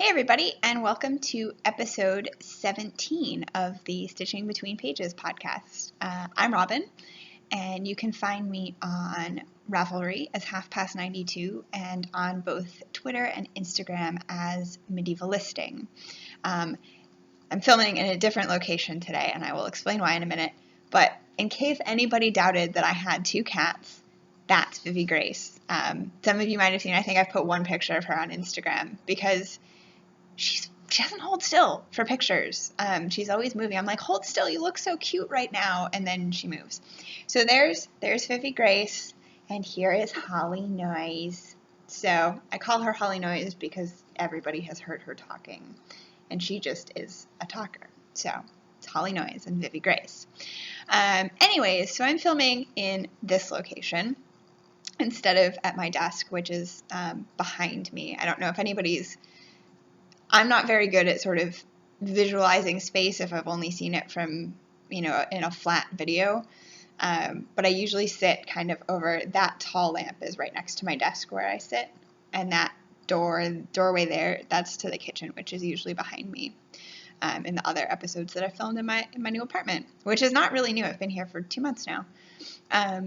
Hey everybody, and welcome to episode 17 of the Stitching Between Pages podcast. I'm Robin, and you can find me on Ravelry as HalfPast92 and on both Twitter and Instagram as Medievalisting. I'm filming in a different location today, and I will explain why in a minute, but in case anybody doubted that I had two cats, that's Vivi Grace. Some of you might have seen, I think I've put one picture of her on Instagram because she doesn't hold still for pictures. She's always moving. I'm like, hold still, you look so cute right now, and then she moves. So there's Vivi Grace, and here is Holly Noise. So I call her Holly Noise because everybody has heard her talking, and she just is a talker. So it's Holly Noise and Vivi Grace. Anyways, so I'm filming in this location instead of at my desk, which is behind me. I don't know if I'm not very good at sort of visualizing space if I've only seen it from, in a flat video. But I usually sit kind of over, that tall lamp is right next to my desk where I sit. And that doorway there, that's to the kitchen, which is usually behind me in the other episodes that I filmed in my new apartment, which is not really new. I've been here for 2 months now.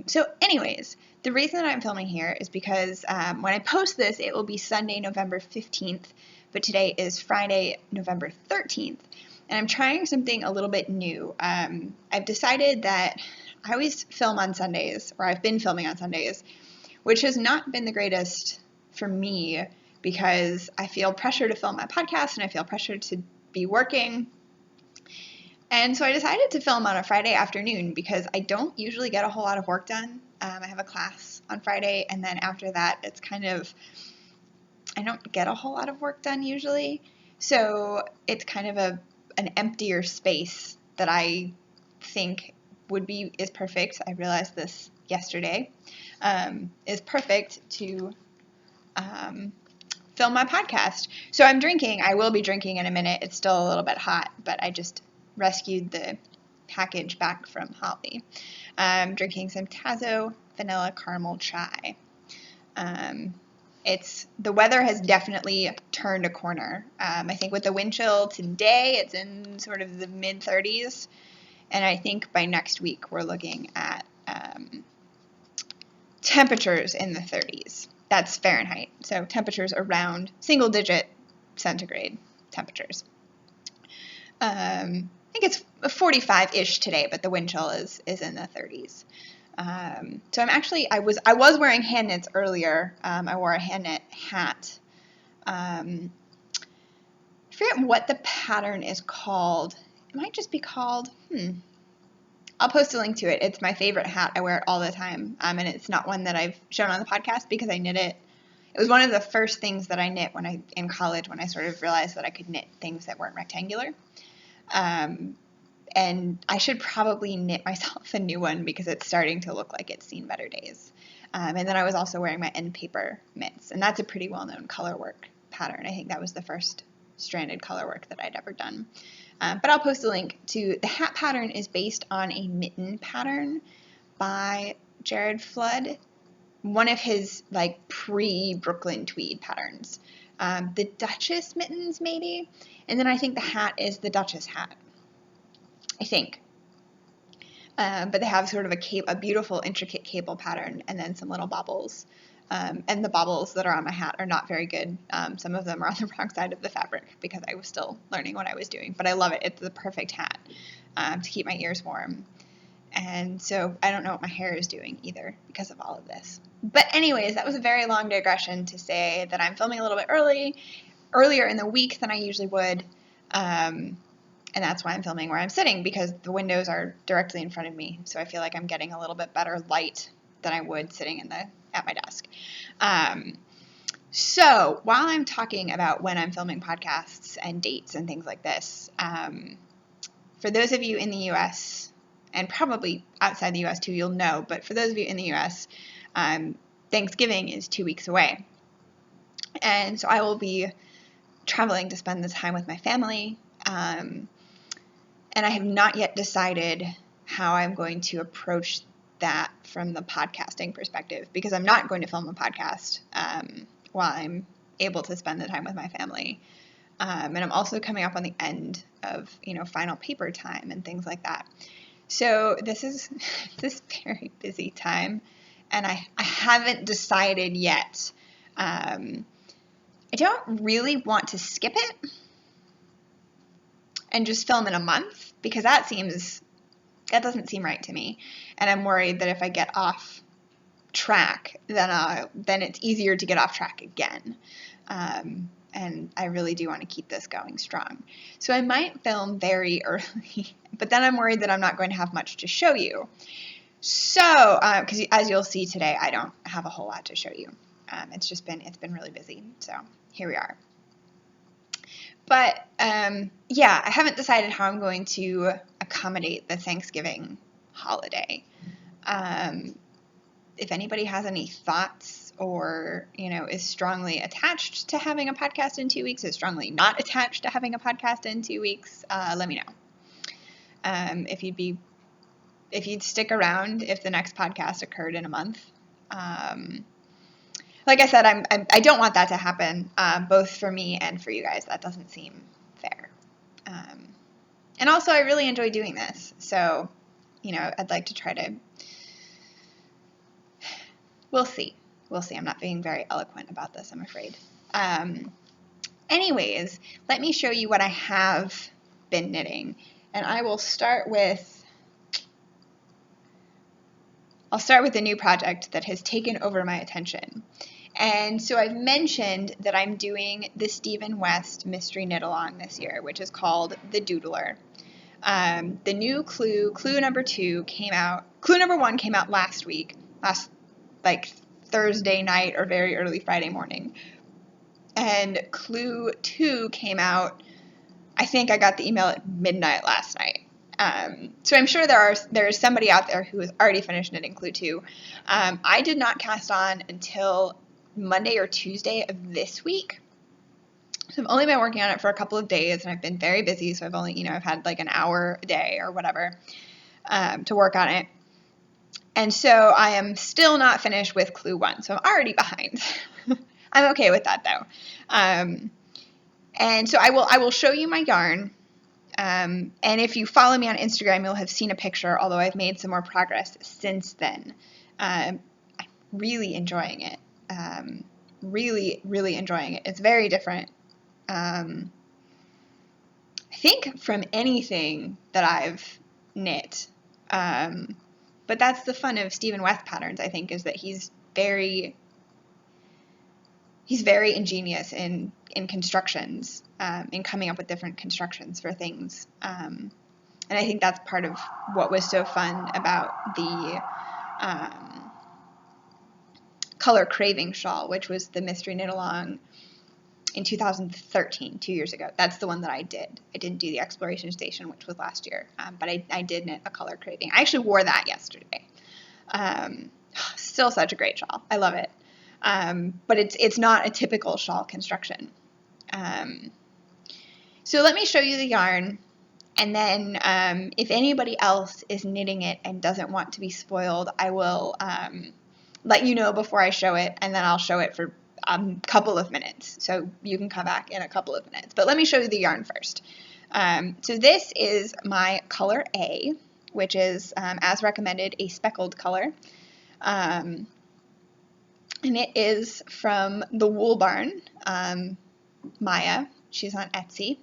So anyways, the reason that I'm filming here is because when I post this, it will be Sunday, November 15th. But today is Friday, November 13th, and I'm trying something a little bit new. I've decided that I always film on Sundays, or I've been filming on Sundays, which has not been the greatest for me because I feel pressure to film my podcast and I feel pressure to be working. And so I decided to film on a Friday afternoon because I don't usually get a whole lot of work done. I have a class on Friday, and then after that, it's kind of, I don't get a whole lot of work done usually, so it's kind of an emptier space that I think is perfect. I realized this yesterday, is perfect to film my podcast. So I'm drinking. I will be drinking in a minute. It's still a little bit hot, but I just rescued the package back from Holly. I'm drinking some Tazo vanilla caramel chai. The weather has definitely turned a corner. I think with the wind chill today, it's in sort of the mid-30s, and I think by next week we're looking at temperatures in the 30s. That's Fahrenheit, so temperatures around single-digit centigrade temperatures. I think it's 45-ish today, but the wind chill is in the 30s. So I was wearing hand knits earlier. I wore a hand knit hat. I forget what the pattern is called. It might just be called, I'll post a link to it. It's my favorite hat. I wear it all the time. And it's not one that I've shown on the podcast because I knit it. It was one of the first things that I knit in college when I sort of realized that I could knit things that weren't rectangular. And I should probably knit myself a new one because it's starting to look like it's seen better days. And then I was also wearing my end paper mitts, and that's a pretty well-known color work pattern. I think that was the first stranded color work that I'd ever done. But I'll post a link to the hat pattern is based on a mitten pattern by Jared Flood, one of his like pre-Brooklyn tweed patterns. The Duchess mittens maybe, and then I think the hat is the Duchess hat. I think. But they have sort of a beautiful, intricate cable pattern and then some little bobbles. And the bobbles that are on my hat are not very good. Some of them are on the wrong side of the fabric because I was still learning what I was doing. But I love it. It's the perfect hat to keep my ears warm. And so I don't know what my hair is doing either because of all of this. But anyways, that was a very long digression to say that I'm filming a little bit earlier in the week than I usually would. And that's why I'm filming where I'm sitting because the windows are directly in front of me. So I feel like I'm getting a little bit better light than I would sitting at my desk. So while I'm talking about when I'm filming podcasts and dates and things like this, for those of you in the US and probably outside the US too, you'll know, but for those of you in the US, Thanksgiving is 2 weeks away. And so I will be traveling to spend the time with my family. And I have not yet decided how I'm going to approach that from the podcasting perspective because I'm not going to film a podcast while I'm able to spend the time with my family. And I'm also coming up on the end of, final paper time and things like that. So this is this very busy time, and I haven't decided yet. I don't really want to skip it and just film in a month, because that doesn't seem right to me. And I'm worried that if I get off track, then it's easier to get off track again. And I really do want to keep this going strong. So I might film very early, but then I'm worried that I'm not going to have much to show you. So, because as you'll see today, I don't have a whole lot to show you. It's been really busy. So here we are. But yeah, I haven't decided how I'm going to accommodate the Thanksgiving holiday. If anybody has any thoughts, or is strongly attached to having a podcast in 2 weeks, is strongly not attached to having a podcast in 2 weeks, let me know. If you'd stick around if the next podcast occurred in a month. Like I said, I don't want that to happen, both for me and for you guys. That doesn't seem fair. And also, I really enjoy doing this. So, I'd like to try to. We'll see. I'm not being very eloquent about this, I'm afraid. Anyways, let me show you what I have been knitting. And I will start with a new project that has taken over my attention. And so I've mentioned that I'm doing the Stephen West Mystery Knit Along this year, which is called The Doodler. The new clue number 2 came out. Clue number 1 came out last Thursday night or very early Friday morning. And clue 2 came out, I think I got the email at midnight last night. So I'm sure there is somebody out there who has already finished knitting clue 2. I did not cast on until Monday or Tuesday of this week. So I've only been working on it for a couple of days, and I've been very busy. So I've only, I've had like an hour a day or whatever to work on it. And so I am still not finished with clue 1. So I'm already behind. I'm okay with that though. And so I will show you my yarn. And if you follow me on Instagram, you'll have seen a picture, although I've made some more progress since then. I'm really enjoying it. Really, really enjoying it. It's very different, I think, from anything that I've knit. But that's the fun of Stephen West patterns, I think, is that he's very ingenious in constructions, in coming up with different constructions for things. And I think that's part of what was so fun about the Color Craving shawl, which was the Mystery Knit Along in 2013, 2 years ago. That's the one that I did. I didn't do the Exploration Station, which was last year, but I did knit a Color Craving. I actually wore that yesterday. Still such a great shawl. I love it. But it's not a typical shawl construction. So let me show you the yarn, and then if anybody else is knitting it and doesn't want to be spoiled, I will let you know before I show it, and then I'll show it for a couple of minutes. So you can come back in a couple of minutes. But let me show you the yarn first. So this is my color A, which is, as recommended, a speckled color. And it is from the Wool Barn, Maya. She's on Etsy.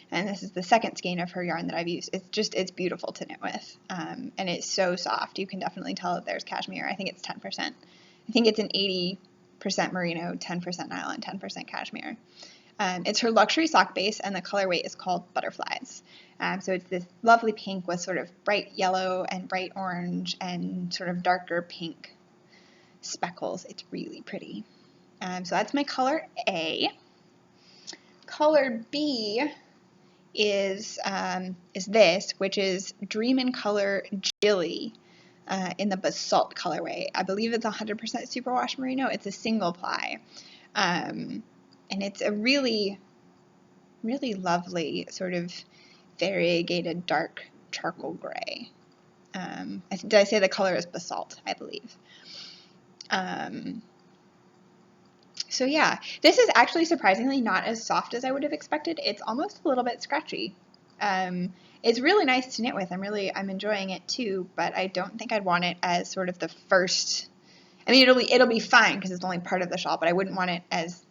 And this is the second skein of her yarn that I've used. It's beautiful to knit with. And it's so soft. You can definitely tell that there's cashmere. I think it's 10%. I think it's an 80% merino, 10% nylon, 10% cashmere. It's her luxury sock base, and the colorway is called Butterflies. So it's this lovely pink with sort of bright yellow and bright orange and sort of darker pink speckles. It's really pretty. So that's my color A. Color B is this, which is Dream in Color Jilly in the Basalt colorway. I believe it's 100% superwash merino. It's a single ply. And it's a really, really lovely sort of variegated dark charcoal gray. Did I say the color is Basalt? I believe. So yeah, this is actually surprisingly not as soft as I would have expected. It's almost a little bit scratchy. It's really nice to knit with. I'm enjoying it too, but I don't think I'd want it as sort of the first. I mean, it'll be fine because it's only part of the shawl, but I wouldn't want it as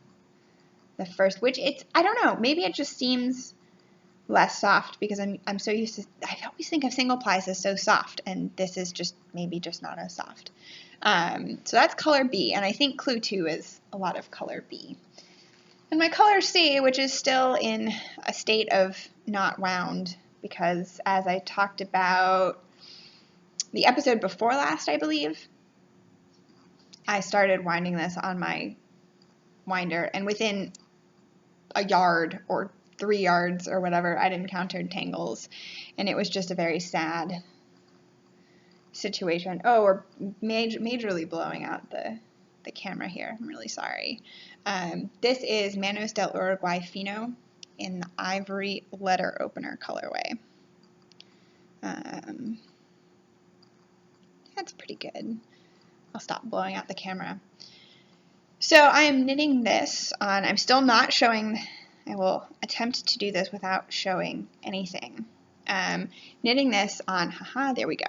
the first. Which I don't know. Maybe it just seems less soft because I'm so used to. I always think of single plies as so soft, and this is just maybe just not as soft. So that's color B, and I think clue 2 is a lot of color B. And my color C, which is still in a state of not wound, because as I talked about the episode before last, I believe, I started winding this on my winder, and within a yard or 3 yards or whatever, I'd encountered tangles, and it was just a very sad situation. Oh, we're majorly blowing out the camera here. I'm really sorry. This is Manos del Uruguay Fino in the Ivory Letter Opener colorway. That's pretty good. I'll stop blowing out the camera. So I am knitting this on, I'm still not showing, I will attempt to do this without showing anything. Knitting this on, there we go.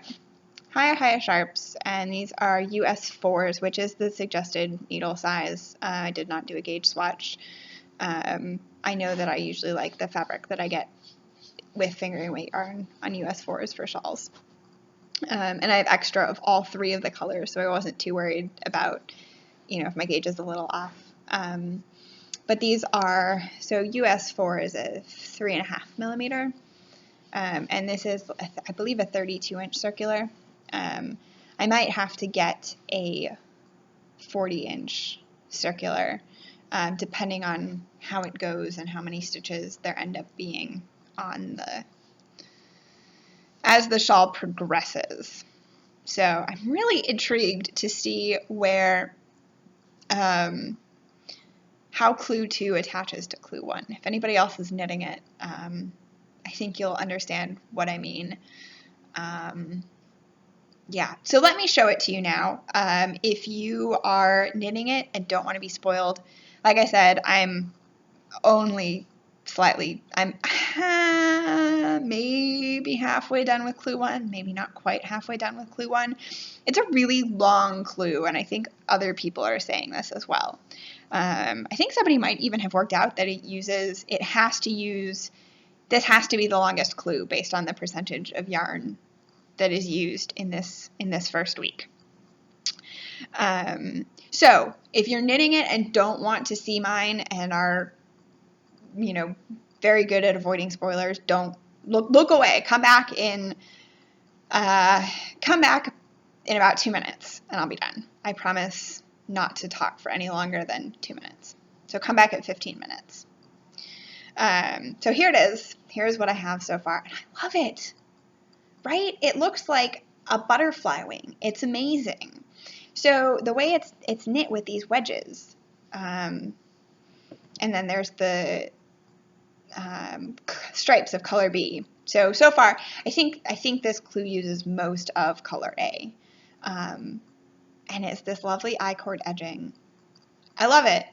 Haya Sharps, and these are US 4s, which is the suggested needle size. I did not do a gauge swatch. I know that I usually like the fabric that I get with fingering weight yarn on US 4s for shawls. And I have extra of all 3 of the colors, so I wasn't too worried about, if my gauge is a little off. But these are, so US 4 is a 3.5 millimeter, and this is, I believe, a 32-inch circular. I might have to get a 40-inch circular, depending on how it goes and how many stitches there end up being on as the shawl progresses. So I'm really intrigued to see where, how clue 2 attaches to clue 1. If anybody else is knitting it, I think you'll understand what I mean. Yeah, so let me show it to you now. If you are knitting it and don't want to be spoiled, like I said, I'm only slightly, I'm maybe halfway done with clue 1, maybe not quite halfway done with clue 1. It's a really long clue, and I think other people are saying this as well. I think somebody might even have worked out that this has to be the longest clue based on the percentage of yarn that is used in this first week. So if you're knitting it and don't want to see mine and are, very good at avoiding spoilers, don't look away. Come back in about 2 minutes and I'll be done. I promise not to talk for any longer than 2 minutes. So come back at 15 minutes. So here it is. Here's what I have so far. And I love it. Right? It looks like a butterfly wing. It's amazing. So the way it's knit with these wedges, and then there's the stripes of color B. So far, I think this clue uses most of color A, and it's this lovely I-cord edging. I love it.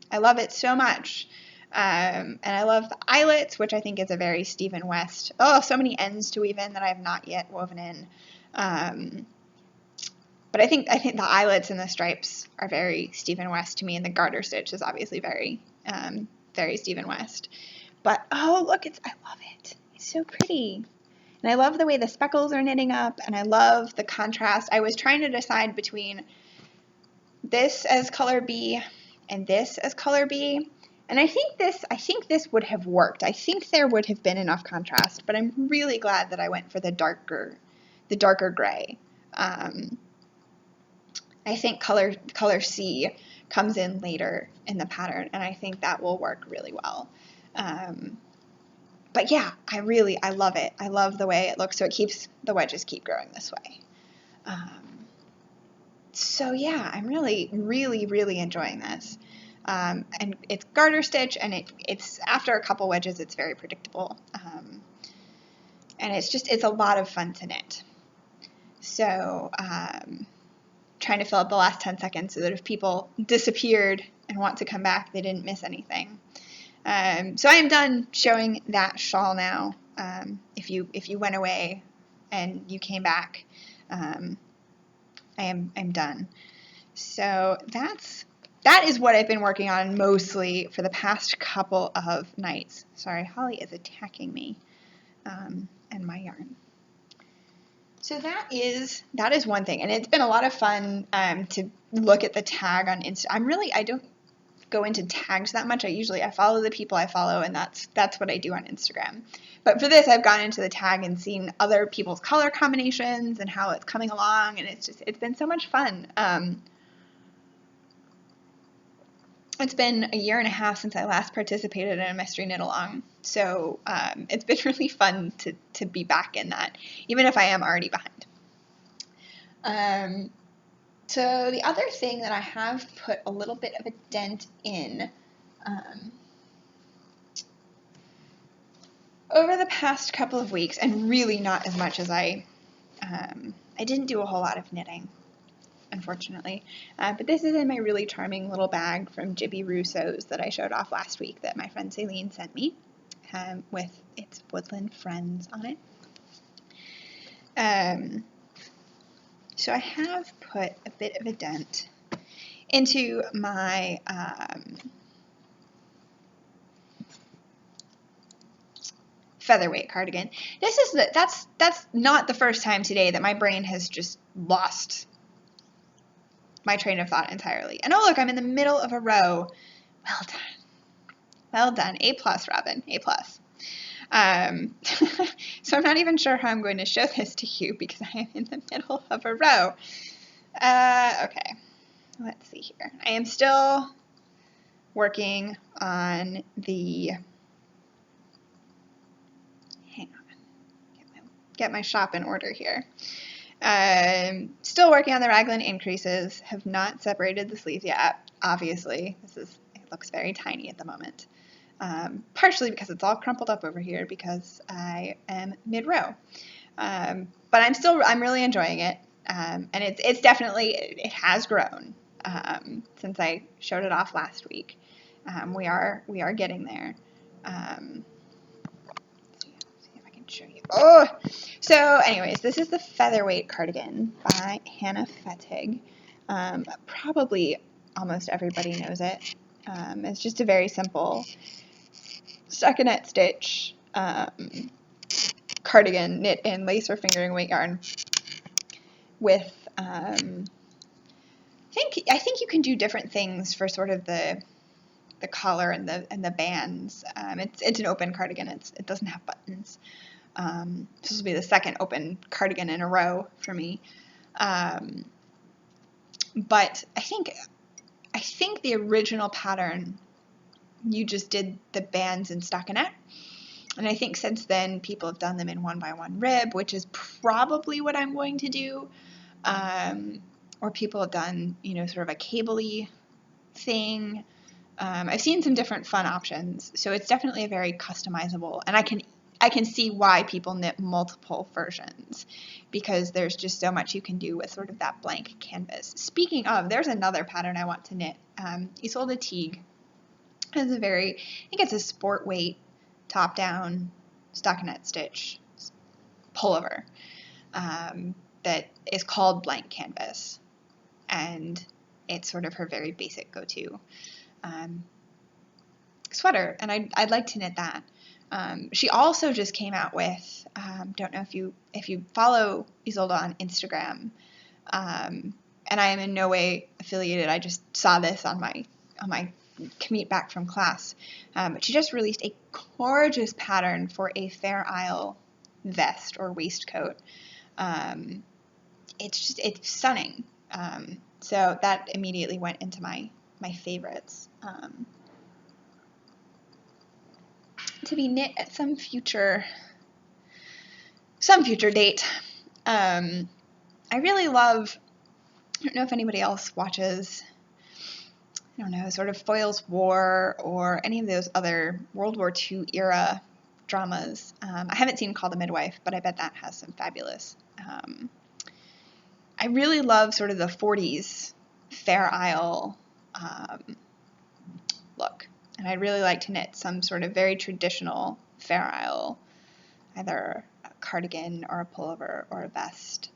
I love it so much. And I love the eyelets, which I think is a very Stephen West. Oh, so many ends to weave in that I have not yet woven in. But I think the eyelets and the stripes are very Stephen West to me, and the garter stitch is obviously very, very Stephen West. But oh, look, I love it. It's so pretty. And I love the way the speckles are knitting up, and I love the contrast. I was trying to decide between this as color B and this as color B. And I think this would have worked. I think there would have been enough contrast, but I'm really glad that I went for the darker gray. I think color C comes in later in the pattern, and I think that will work really well. But yeah, I love it. I love the way it looks. So the wedges keep growing this way. So yeah, I'm really, really, really enjoying this. And it's garter stitch, and it's after a couple wedges, it's very predictable. And it's a lot of fun to knit. So, trying to fill up the last 10 seconds so that if people disappeared and want to come back, they didn't miss anything. So I am done showing that shawl now. If you went away and you came back, I'm done. So that is what I've been working on mostly for the past couple of nights. Sorry, Holly is attacking me and my yarn. So that is one thing, and it's been a lot of fun to look at the tag on Insta. I don't go into tags that much. I follow the people I follow, and that's what I do on Instagram. But for this, I've gone into the tag and seen other people's color combinations and how it's coming along, and it's been so much fun. It's been a year and a half since I last participated in a mystery knit along, so it's been really fun to be back in that, even if I am already behind. So the other thing that I have put a little bit of a dent in over the past couple of weeks, and really not as much as I didn't do a whole lot of knitting, unfortunately. But this is in my really charming little bag from Jibby Russo's that I showed off last week that my friend Celine sent me with its woodland friends on it. So I have put a bit of a dent into my Featherweight cardigan. That's not the first time today that my brain has just lost my train of thought entirely. And oh look, I'm in the middle of a row. Well done. Well done. A+, Robin. A+. So I'm not even sure how I'm going to show this to you because I am in the middle of a row. Okay. Let's see here. I am still working on the... Hang on. Get my shop in order here. Still working on the raglan increases. Have not separated the sleeves yet, obviously. It looks very tiny at the moment. Partially because it's all crumpled up over here because I am mid-row. But I'm really enjoying it. And it's definitely, it has grown since I showed it off last week. We are getting there. See if I can show you. Oh! So anyways, this is the Featherweight cardigan by Hannah Fettig. Probably almost everybody knows it. It's just a very simple stockinette stitch cardigan knit in lace or fingering weight yarn with I think you can do different things for sort of the collar and the bands. It's an open cardigan. It doesn't have buttons. This will be the second open cardigan in a row for me. But I think the original pattern, you just did the bands in stockinette. And I think since then people have done them in 1x1 rib, which is probably what I'm going to do. Or people have done, sort of a cable-y thing. I've seen some different fun options, so it's definitely a very customizable, and I can see why people knit multiple versions, because there's just so much you can do with sort of that blank canvas. Speaking of, there's another pattern I want to knit. Isolde Teague has I think it's a sport weight top-down stockinette stitch pullover that is called Blank Canvas, and it's sort of her very basic go-to sweater, and I'd like to knit that. She also just came out with, don't know if you follow Isolde on Instagram, and I am in no way affiliated. I just saw this on my commute back from class. But she just released a gorgeous pattern for a Fair Isle vest or waistcoat. It's stunning. So that immediately went into my favorites. To be knit at some future date. I really love, I don't know if anybody else watches, sort of Foyle's War or any of those other World War II era dramas. I haven't seen Call the Midwife, but I bet that has some fabulous. I really love sort of the 40s Fair Isle look. And I'd really like to knit some sort of very traditional Fair Isle, either a cardigan or a pullover or a vest,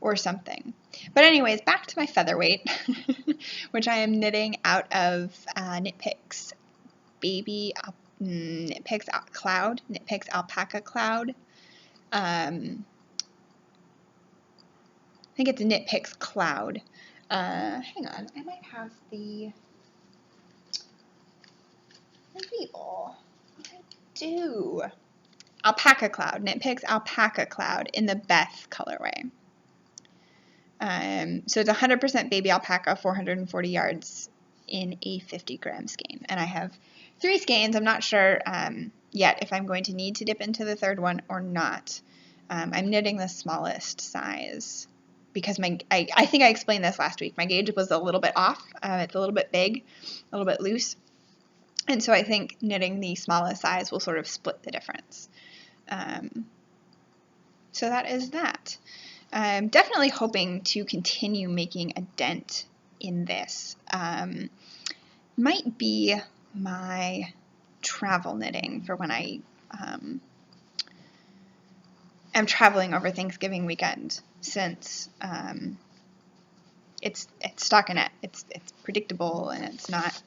or something. But anyways, back to my featherweight, which I am knitting out of Knit Picks Knit Picks Cloud, Knit Picks Alpaca Cloud. I think it's Knit Picks Cloud. Hang on, I might have the label. I do. Alpaca Cloud, Knit Picks Alpaca Cloud in the Beth colorway. So it's 100% baby alpaca, 440 yards in a 50 gram skein. And I have 3 skeins. I'm not sure yet if I'm going to need to dip into the third one or not. I'm knitting the smallest size because I think I explained this last week. My gauge was a little bit off. It's a little bit big, a little bit loose. And so I think knitting the smallest size will sort of split the difference. So that is that. I'm definitely hoping to continue making a dent in this. Might be my travel knitting for when I am traveling over Thanksgiving weekend, since it's stockinette. It's predictable, and it's not.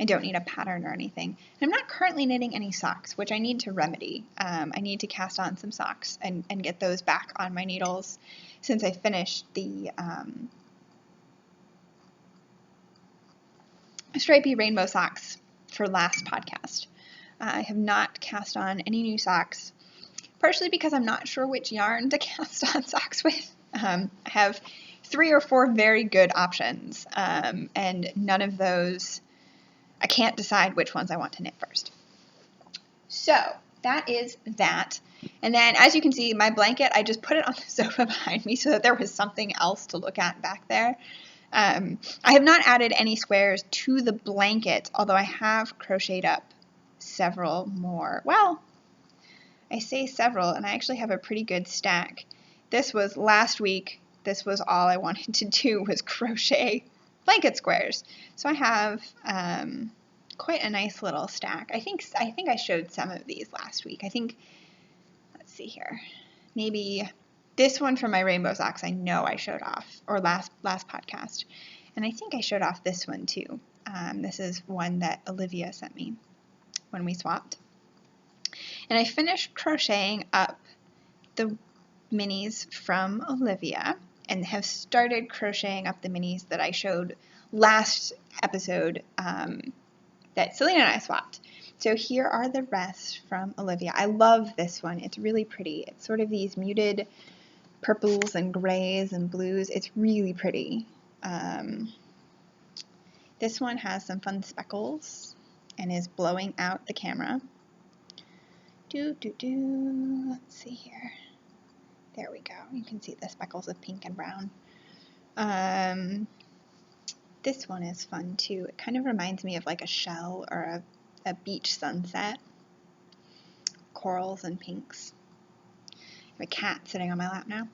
I don't need a pattern or anything. And I'm not currently knitting any socks, which I need to remedy. I need to cast on some socks and get those back on my needles, since I finished the stripy rainbow socks for last podcast. I have not cast on any new socks, partially because I'm not sure which yarn to cast on socks with. I have 3 or 4 very good options, and none of those, I can't decide which ones I want to knit first. So that is that. And then, as you can see, my blanket, I just put it on the sofa behind me so that there was something else to look at back there. I have not added any squares to the blanket, although I have crocheted up several more. Well, I say several, and I actually have a pretty good stack. This was last week. This was all I wanted to do, was crochet blanket squares. So I have quite a nice little stack. I think I showed some of these last week. Let's see here, maybe this one from my rainbow socks I know I showed off, or last podcast, and I think I showed off this one too. This is one that Olivia sent me when we swapped. And I finished crocheting up the minis from Olivia and have started crocheting up the minis that I showed last episode that Selena and I swapped. So here are the rest from Olivia. I love this one. It's really pretty. It's sort of these muted purples and grays and blues. It's really pretty. This one has some fun speckles and is blowing out the camera. Let's see here. There we go. You can see the speckles of pink and brown. This one is fun too. It kind of reminds me of like a shell or a beach sunset. Corals and pinks. I have a cat sitting on my lap now.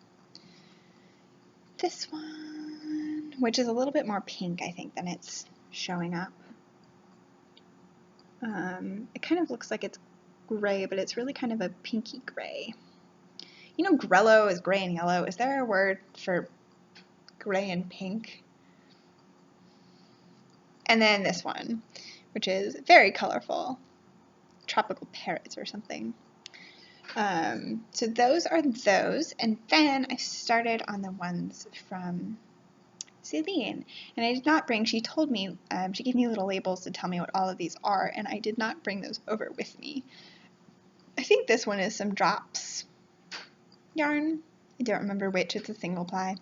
This one, which is a little bit more pink, I think, than it's showing up. It kind of looks like it's gray, but it's really kind of a pinky gray. You know, grello is gray and yellow. Is there a word for gray and pink? And then this one, which is very colorful. Tropical parrots or something. So those are those. And then I started on the ones from Celine. And I did not bring, she told me, she gave me little labels to tell me what all of these are, and I did not bring those over with me. I think this one is some drops yarn. I don't remember which. It's a single ply.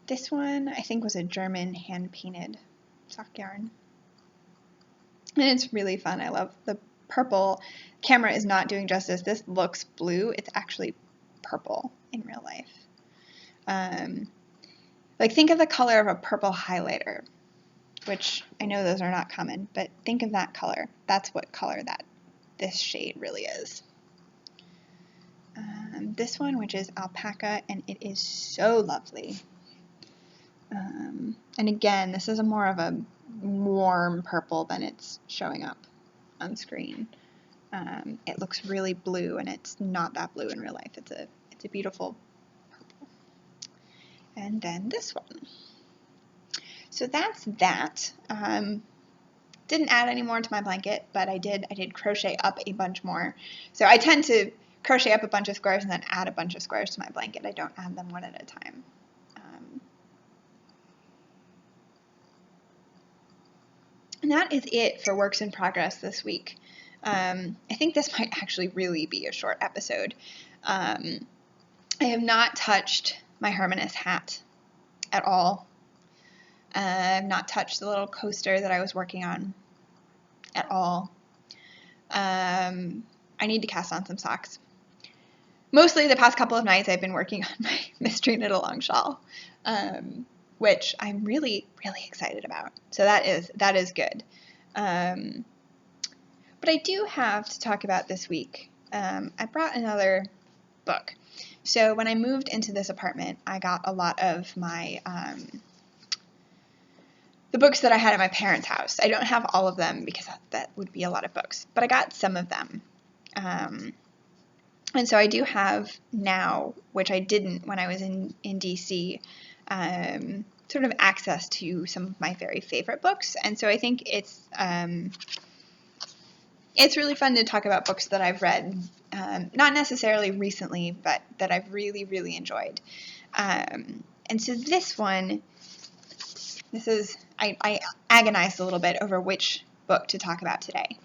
This one I think was a German hand-painted sock yarn. And it's really fun. I love the purple. Camera is not doing justice. This looks blue. It's actually purple in real life. Like, think of the color of a purple highlighter, which I know those are not common, but think of that color. That's what color this shade really is. This one, which is alpaca, and it is so lovely. And again, this is a more of a warm purple than it's showing up on screen. It looks really blue, and it's not that blue in real life. It's a beautiful purple. And then this one. So that's that. Didn't add any more to my blanket, but I did crochet up a bunch more. So I tend to crochet up a bunch of squares and then add a bunch of squares to my blanket. I don't add them one at a time. And that is it for works in progress this week. I think this might actually really be a short episode. I have not touched my Hermanus hat at all. I've not touched the little coaster that I was working on at all. I need to cast on some socks. Mostly the past couple of nights I've been working on my Mystery Knit Along shawl, which I'm really, really excited about. So that is good. But I do have to talk about this week. I brought another book. So when I moved into this apartment, I got a lot of my the books that I had at my parents' house. I don't have all of them because that would be a lot of books, but I got some of them. And so I do have now, which I didn't when I was in DC, sort of access to some of my very favorite books. And so I think it's really fun to talk about books that I've read, not necessarily recently, but that I've really, really enjoyed. And so this one, I agonized a little bit over which book to talk about today.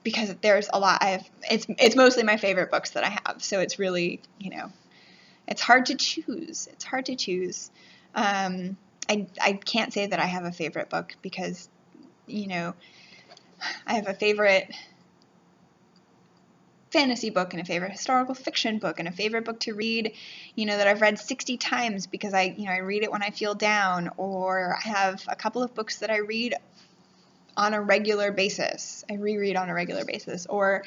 Because there's a lot. It's mostly my favorite books that I have, so it's really, it's hard to choose. I can't say that I have a favorite book because, I have a favorite fantasy book and a favorite historical fiction book and a favorite book to read, that I've read 60 times because I read it when I feel down, or I have a couple of books that I read on a regular basis. I reread on a regular basis, or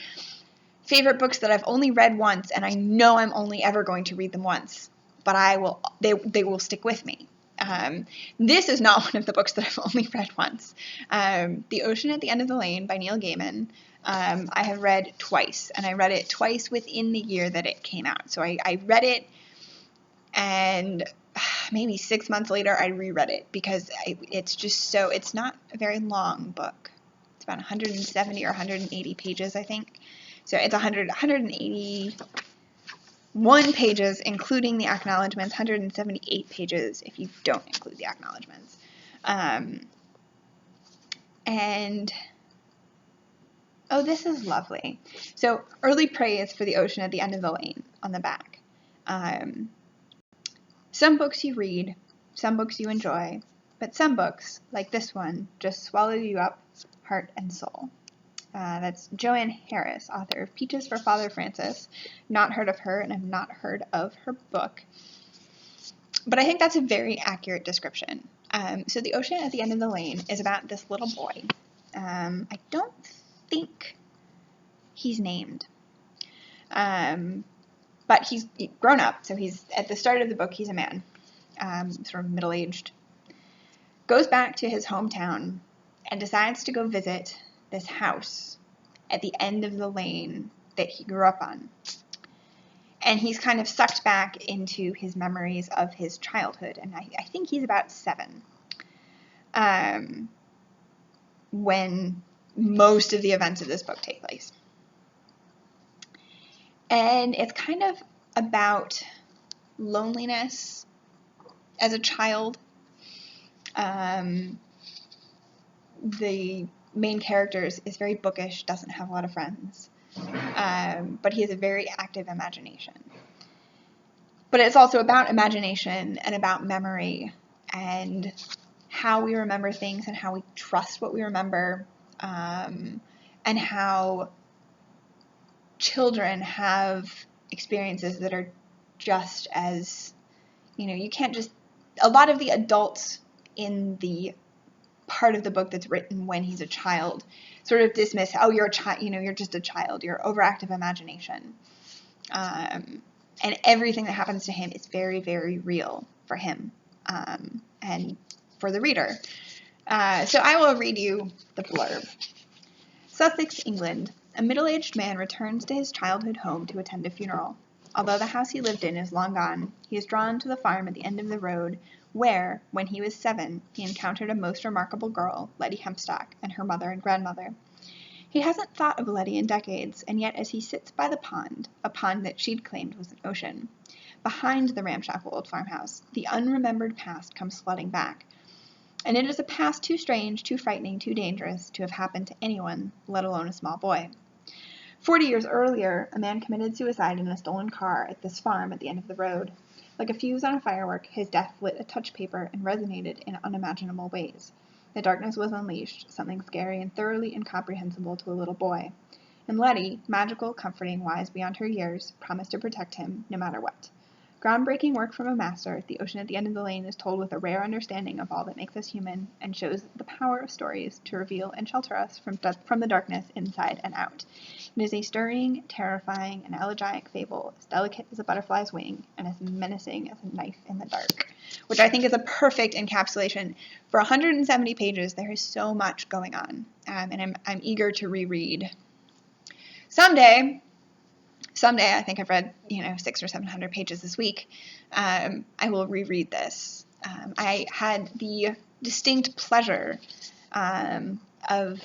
favorite books that I've only read once and I know I'm only ever going to read them once, but they will stick with me. This is not one of the books that I've only read once. The Ocean at the End of the Lane by Neil Gaiman, I have read twice, and I read it twice within the year that it came out. So I read it, and maybe 6 months later I reread it because it's not a very long book. It's about 170 or 180 pages, I think. So it's 181 pages, including the acknowledgments, 178 pages if you don't include the acknowledgments. This is lovely. So early praise for The Ocean at the End of the Lane on the back. Some books you read, some books you enjoy, but some books, like this one, just swallow you up, heart and soul. That's Joanne Harris, author of Peaches for Father Francis. Not heard of her, and I've not heard of her book. But I think that's a very accurate description. So The Ocean at the End of the Lane is about this little boy. I don't think he's named. But he's grown up, so he's, at the start of the book, he's a man, sort of middle-aged. Goes back to his hometown and decides to go visit this house at the end of the lane that he grew up on. And he's kind of sucked back into his memories of his childhood, and I think he's about 7 when most of the events of this book take place. And it's kind of about loneliness as a child. The main character is very bookish, doesn't have a lot of friends, but he has a very active imagination. But it's also about imagination and about memory and how we remember things and how we trust what we remember, and how children have experiences that are just as, you can't just, a lot of the adults in the part of the book that's written when he's a child sort of dismiss, oh, you're a child, you're just a child, you're overactive imagination. And everything that happens to him is very, very real for him. and for the reader. So I will read you the blurb. Sussex, England. A middle-aged man returns to his childhood home to attend a funeral. Although the house he lived in is long gone, he is drawn to the farm at the end of the road where, when he was 7, he encountered a most remarkable girl, Letty Hempstock, and her mother and grandmother. He hasn't thought of Letty in decades, and yet as he sits by the pond, a pond that she'd claimed was an ocean, behind the ramshackle old farmhouse, the unremembered past comes flooding back. And it is a past too strange, too frightening, too dangerous to have happened to anyone, let alone a small boy. 40 years earlier, a man committed suicide in a stolen car at this farm at the end of the road. Like a fuse on a firework, his death lit a touch paper and resonated in unimaginable ways. The darkness was unleashed, something scary and thoroughly incomprehensible to a little boy. And Letty, magical, comforting, wise beyond her years, promised to protect him no matter what. Groundbreaking work from a master, The Ocean at the End of the Lane is told with a rare understanding of all that makes us human and shows the power of stories to reveal and shelter us from the darkness inside and out. It is a stirring, terrifying, and elegiac fable, as delicate as a butterfly's wing and as menacing as a knife in the dark, which I think is a perfect encapsulation. For 170 pages, there is so much going on, and I'm eager to reread. Someday, I think I've read, 600 or 700 pages this week. I will reread this. I had the distinct pleasure of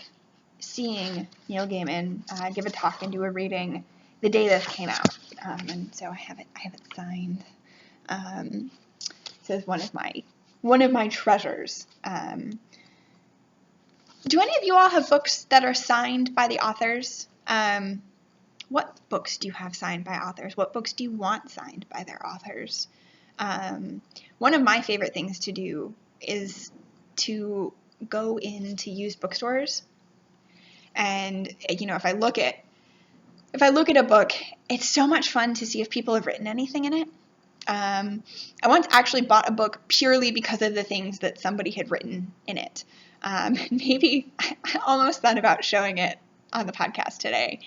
seeing Neil Gaiman give a talk and do a reading the day this came out, and so I have it signed. So it's one of my treasures. Do any of you all have books that are signed by the authors? What books do you have signed by authors? What books do you want signed by their authors? One of my favorite things to do is to go into used bookstores, and if I look at a book, it's so much fun to see if people have written anything in it. I once actually bought a book purely because of the things that somebody had written in it. Maybe I almost thought about showing it on the podcast today.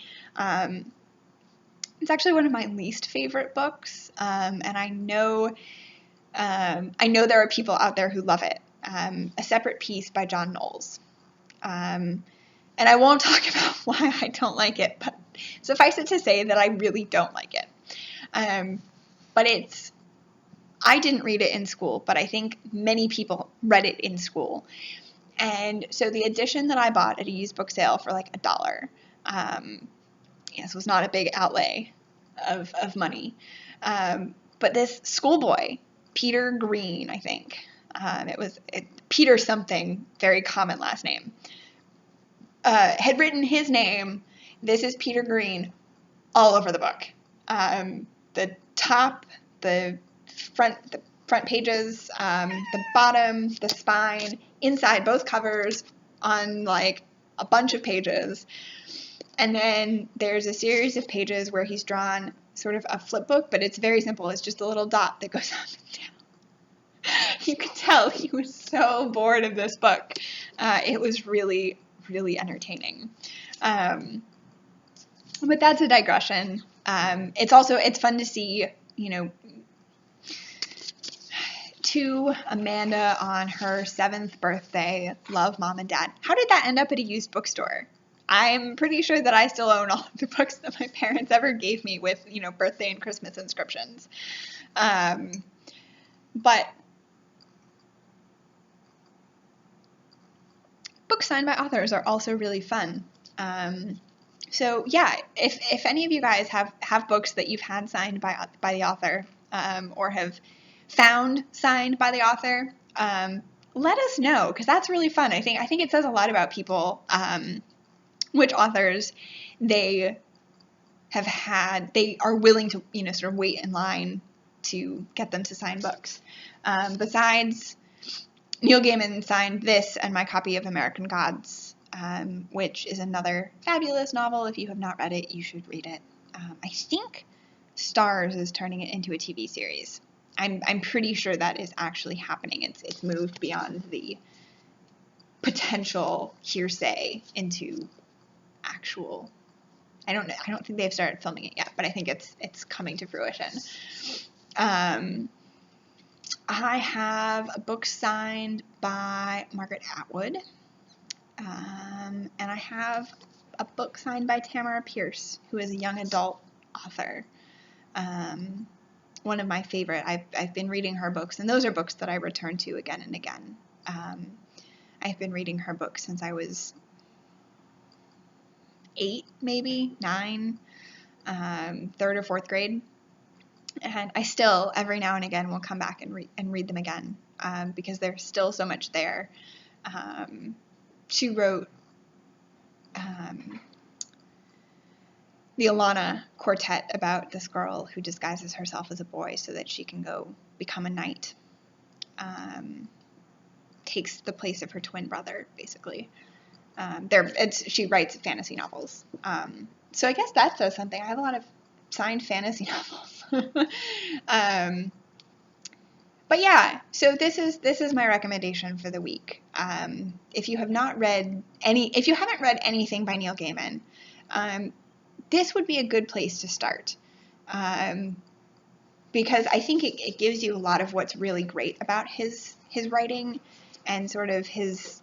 It's actually one of my least favorite books, and I know there are people out there who love it. A Separate Piece by John Knowles. And I won't talk about why I don't like it, but suffice it to say that I really don't like it. But I didn't read it in school, but I think many people read it in school. And so the edition that I bought at a used book sale for like $1, this was not a big outlay of money. But this schoolboy, Peter Green, I think, Peter something, very common last name, had written his name, "This is Peter Green," all over the book. The top, the front pages, the bottom, the spine, inside both covers, on like a bunch of pages. And then there's a series of pages where he's drawn sort of a flip book, but it's very simple. It's just a little dot that goes up and down. You could tell he was so bored of this book. It was really, really entertaining. But that's a digression. It's fun to see, to Amanda on her 7th birthday, love Mom and Dad. How did that end up at a used bookstore? I'm pretty sure that I still own all of the books that my parents ever gave me with, birthday and Christmas inscriptions. But books signed by authors are also really fun. So yeah, if any of you guys have books that you've had signed by the author, or have found signed by the author, let us know, because that's really fun. I think it says a lot about people, which authors they are willing to, sort of wait in line to get them to sign books. Besides, Neil Gaiman signed this and my copy of American Gods, which is another fabulous novel. If you have not read it, you should read it. I think Starz is turning it into a TV series. I'm pretty sure that is actually happening. It's moved beyond the potential hearsay into actual. I don't think they've started filming it yet, but I think it's coming to fruition. I have a book signed by Margaret Atwood, and I have a book signed by Tamara Pierce, who is a young adult author. One of my favorite. I've been reading her books, and those are books that I return to again and again. I've been reading her books since I was 8, maybe 9, 3rd or 4th grade. And I still, every now and again, will come back and read them again, because there's still so much there. She wrote the Alana Quartet about this girl who disguises herself as a boy so that she can go become a knight. Takes the place of her twin brother, basically. She writes fantasy novels. So I guess that says something. I have a lot of signed fantasy novels. But yeah, so this is my recommendation for the week. If you haven't read anything by Neil Gaiman, this would be a good place to start. Because I think it gives you a lot of what's really great about his writing and sort of his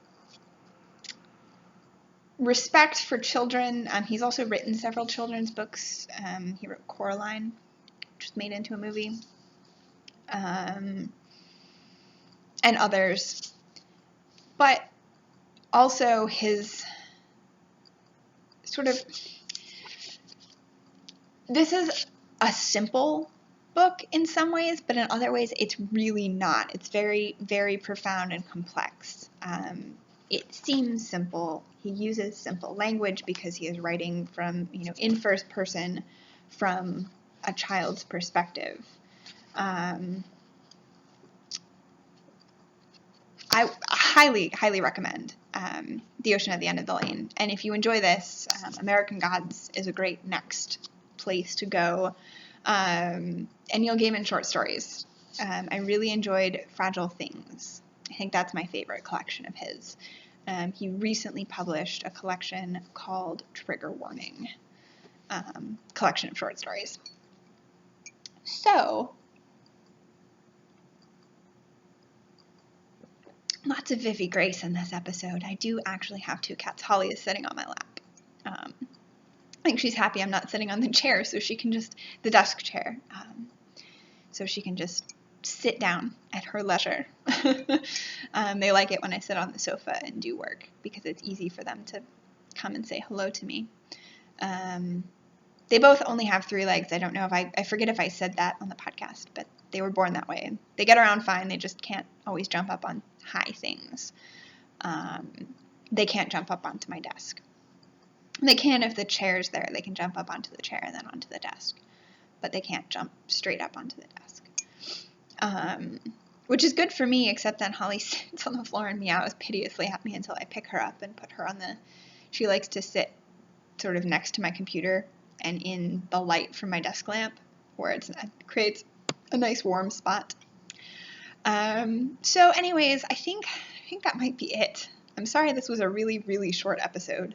respect for children. He's also written several children's books. He wrote Coraline, which was made into a movie, and others. But also his sort of, this is a simple book in some ways, but in other ways it's really not. It's very, very profound and complex. It seems simple. He uses simple language because he is writing from, in first person from a child's perspective. I highly, highly recommend The Ocean at the End of the Lane. And if you enjoy this, American Gods is a great next place to go. And Neil Gaiman short stories. I really enjoyed Fragile Things. I think that's my favorite collection of his. He recently published a collection called Trigger Warning, collection of short stories. So, lots of Vivi Grace in this episode. I do actually have 2 cats. Holly is sitting on my lap. I think she's happy I'm not sitting on the chair, so she can the desk chair, so she can just sit down at her leisure. They like it when I sit on the sofa and do work because it's easy for them to come and say hello to me. They both only have 3 legs. I don't know if I forget if I said that on the podcast, but they were born that way. They get around fine. They just can't always jump up on high things. They can't jump up onto my desk. They can if the chair's there. They can jump up onto the chair and then onto the desk. But they can't jump straight up onto the desk. Which is good for me, except then Holly sits on the floor and meows piteously at me until I pick her up and put her on she likes to sit sort of next to my computer and in the light from my desk lamp, where it creates a nice warm spot. So anyways, I think that might be it. I'm sorry this was a really, really short episode.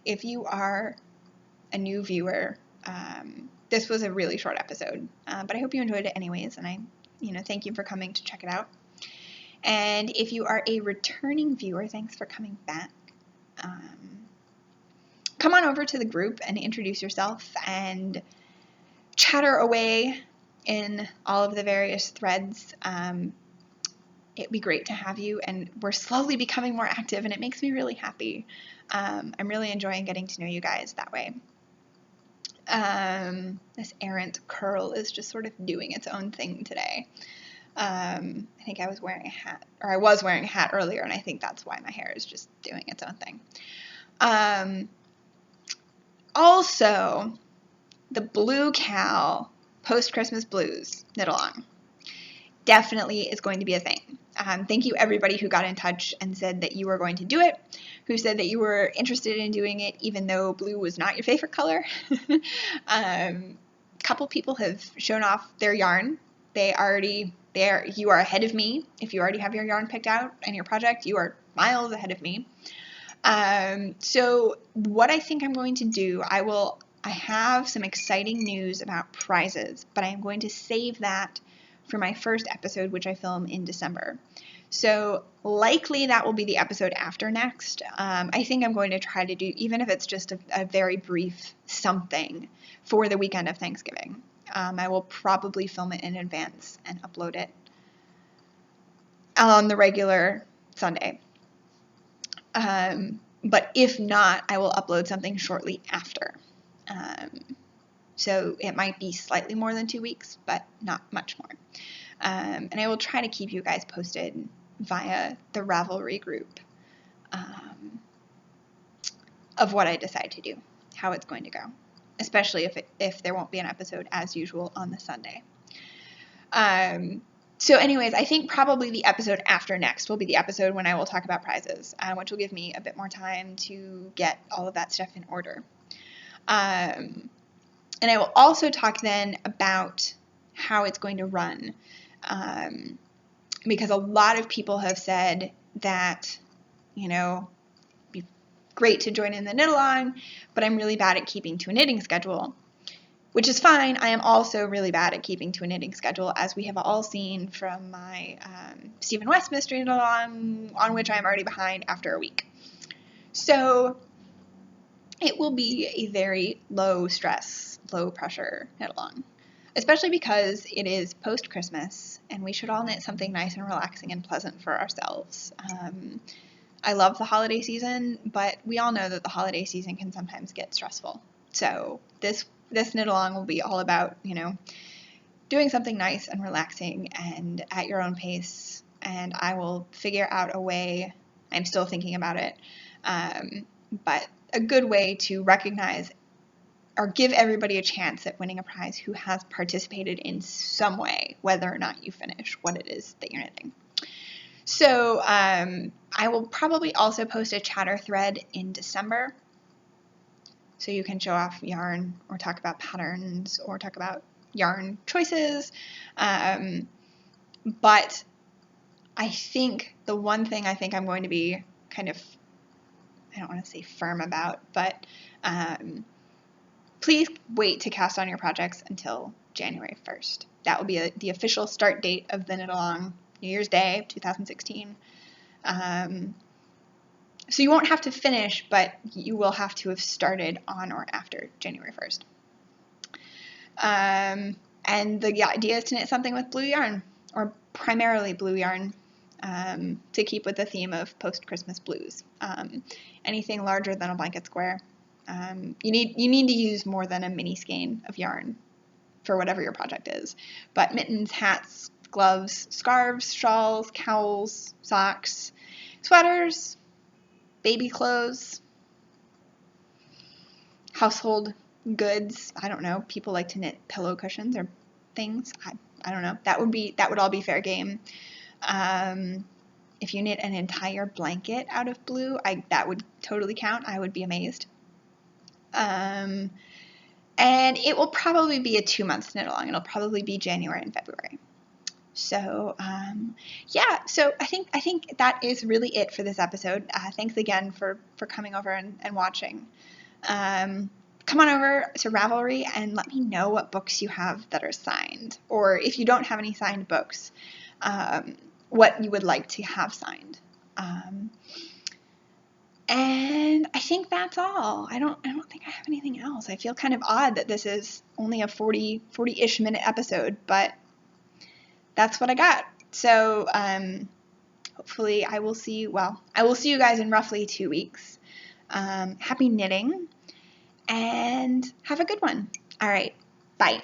If you are a new viewer, this was a really short episode, but I hope you enjoyed it anyways, and I thank you for coming to check it out. And if you are a returning viewer, thanks for coming back. Come on over to the group and introduce yourself and chatter away in all of the various threads. It'd be great to have you, and we're slowly becoming more active, and it makes me really happy. I'm really enjoying getting to know you guys that way. This errant curl is just sort of doing its own thing today. I think I was wearing a hat earlier, and I think that's why my hair is just doing its own thing. Also, the Blue Cal Post-Christmas Blues knit-along definitely is going to be a thing. Thank you everybody who got in touch and said that you were going to do it, who said that you were interested in doing it even though blue was not your favorite color. A couple people have shown off their yarn. You are ahead of me. If you already have your yarn picked out and your project, you are miles ahead of me. So what I think I'm going to do, I have some exciting news about prizes, but I'm going to save that for my first episode, which I film in December. So likely that will be the episode after next. I think I'm going to try to do, even if it's just a very brief something for the weekend of Thanksgiving. I will probably film it in advance and upload it on the regular Sunday. But if not, I will upload something shortly after. So it might be slightly more than 2 weeks, but not much more. And I will try to keep you guys posted via the Ravelry group of what I decide to do, how it's going to go, especially if there won't be an episode as usual on the Sunday. So anyways, I think probably the episode after next will be the episode when I will talk about prizes, which will give me a bit more time to get all of that stuff in order. And I will also talk then about how it's going to run, because a lot of people have said that, it'd be great to join in the knit along, but I'm really bad at keeping to a knitting schedule, which is fine. I am also really bad at keeping to a knitting schedule, as we have all seen from my Stephen West mystery knit along, on which I am already behind after a week. So it will be a very low stress, low pressure knit along, especially because it is post-Christmas and we should all knit something nice and relaxing and pleasant for ourselves. I love the holiday season, but we all know that the holiday season can sometimes get stressful. So this knit along will be all about, doing something nice and relaxing and at your own pace. And I will figure out a way, I'm still thinking about it, but a good way to recognize or give everybody a chance at winning a prize who has participated in some way, whether or not you finish what it is that you're knitting. So I will probably also post a chatter thread in December, so you can show off yarn or talk about patterns or talk about yarn choices. But I think the one thing I think I'm going to be kind of, I don't want to say firm about, but please wait to cast on your projects until January 1st. That will be the official start date of the knit along, New Year's Day 2016. So you won't have to finish, but you will have to have started on or after January 1st. And the idea is to knit something with blue yarn, or primarily blue yarn, to keep with the theme of post-Christmas blues. Anything larger than a blanket square. You need to use more than a mini skein of yarn for whatever your project is. But mittens, hats, gloves, scarves, shawls, cowls, socks, sweaters, baby clothes, household goods. I don't know. People like to knit pillow cushions or things. I don't know. That would all be fair game. If you knit an entire blanket out of blue, that would totally count. I would be amazed. And it will probably be a 2-month knit along. It'll probably be January and February. So, yeah, so I think that is really it for this episode. Thanks again for coming over and watching. Come on over to Ravelry and let me know what books you have that are signed, or if you don't have any signed books, what you would like to have signed. And I think that's all. I don't think I have anything else. I feel kind of odd that this is only a 40-ish minute episode, but that's what I got. So hopefully I will see you guys in roughly 2 weeks. Happy knitting and have a good one. All right. Bye.